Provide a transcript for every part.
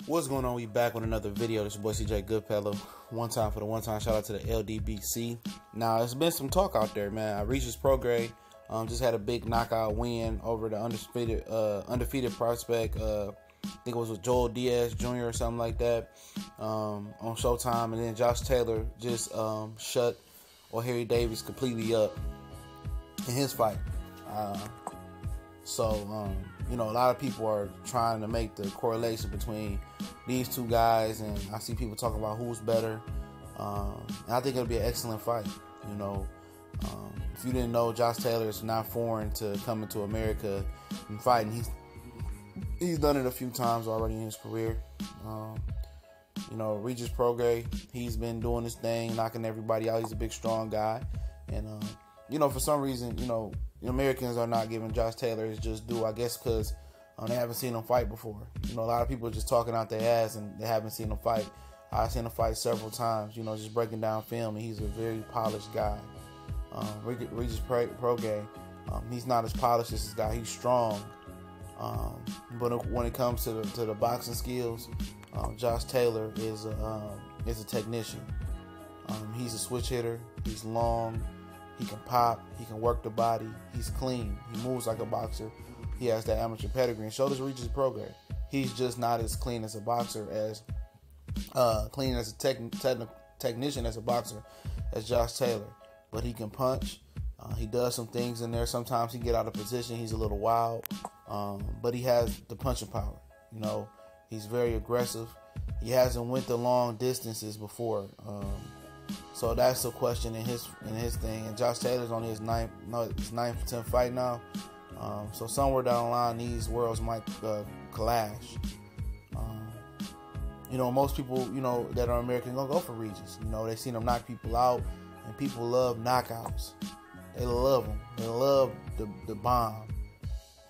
What's going on? We back with another video. This is your boy CJ Goodfellow. One time for the one time. Shout out to the LDBC. Now, there's been some talk out there, man. Regis Prograis just had a big knockout win over the undefeated prospect. I think it was with UK Jr or something like that on Showtime. And then Josh Taylor just shut Harry Davis completely up in his fight. You know, a lot of people are trying to make the correlation between these two guys, and I see people talking about who's better. And I think it'll be an excellent fight. You know, if you didn't know, Josh Taylor is not foreign to coming to America and fighting. He's done it a few times already in his career. You know, Regis Prograis, he's been doing his thing, knocking everybody out. He's a big, strong guy, and you know, for some reason, you know, the Americans are not giving Josh Taylor his just due, I guess because they haven't seen him fight before. You know, a lot of people are just talking out their ass and they haven't seen him fight. I've seen him fight several times, you know, just breaking down film, and he's a very polished guy. Regis Prograis, he's not as polished as this guy. He's strong. But when it comes to the boxing skills, Josh Taylor is a technician. He's a switch hitter. He's long. He can pop. He can work the body. He's clean. He moves like a boxer. He has that amateur pedigree. And so does Regis Prograis. He's just not as clean as a boxer, as clean as a technician as a boxer as Josh Taylor. But he can punch. He does some things in there. Sometimes he get out of position. He's a little wild. But he has the punching power. You know, he's very aggressive. He hasn't went the long distances before. So that's the question in his thing. And Josh Taylor's on his ninth or 10th fight now. So somewhere down the line, these worlds might clash. You know, most people, you know, that are American gonna go for Regis. You know, they seen him knock people out, and people love knockouts. They love them. They love the bomb,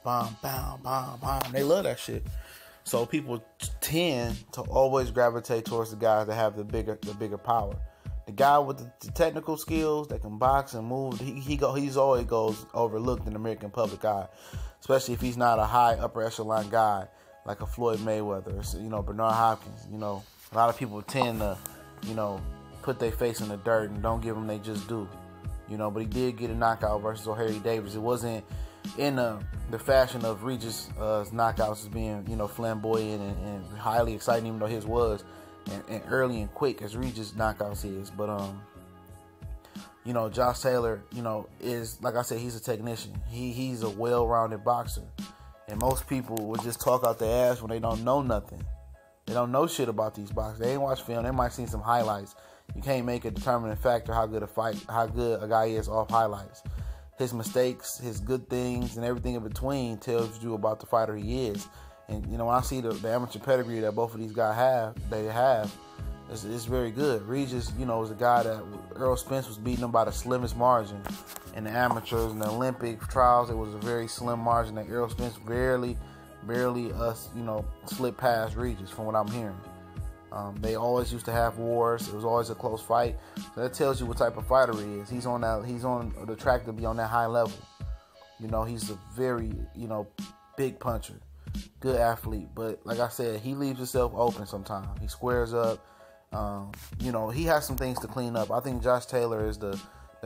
bomb, bomb. They love that shit. So people tend to always gravitate towards the guys that have the bigger power. The guy with the technical skills that can box and move, he's always goes overlooked in the American public eye, especially if he's not a high upper echelon guy like a Floyd Mayweather or, you know, Bernard Hopkins. You know, a lot of people tend to, you know, put their face in the dirt and don't give them they just do. You know, but he did get a knockout versus Harry Davis. It wasn't in the fashion of Regis' knockouts as being, you know, flamboyant and highly exciting, even though his was. And early and quick as Regis knockouts is. But you know, Josh Taylor, you know, is, like I said, he's a technician. He's a well-rounded boxer. And most people would just talk out their ass when they don't know nothing. They don't know shit about these boxers. They ain't watched film. They might see some highlights. You can't make a determining factor how good a guy is off highlights. His mistakes, his good things, and everything in between tells you about the fighter he is. And, you know, when I see the amateur pedigree that both of these guys have, it's very good. Regis, you know, was a guy that Errol Spence was beating him by the slimmest margin in the amateurs. In the Olympic trials, it was a very slim margin that Errol Spence barely, you know, slipped past Regis from what I'm hearing. They always used to have wars. It was always a close fight. So that tells you what type of fighter he is. He's on the track to be on that high level. You know, he's a very, you know, big puncher. Good athlete, but like I said, he leaves himself open sometimes. He squares up. You know, he has some things to clean up. I think Josh Taylor is the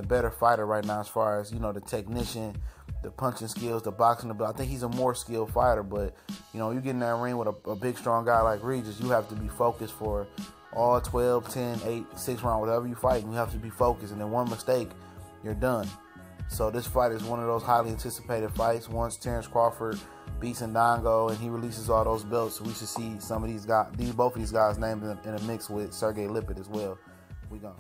better fighter right now as far as, you know, the technician, the punching skills, the boxing ability. I think he's a more skilled fighter, but, you know, you get in that ring with a big, strong guy like Regis, you have to be focused for all 12, 10, 8, 6 rounds, whatever you fight. You have to be focused, and then one mistake, you're done. So this fight is one of those highly anticipated fights. Once Terrence Crawford beats Ndongo and he releases all those belts, we should see some of these guys, both of these guys named in a mix with Sergey Lipit as well. We gone.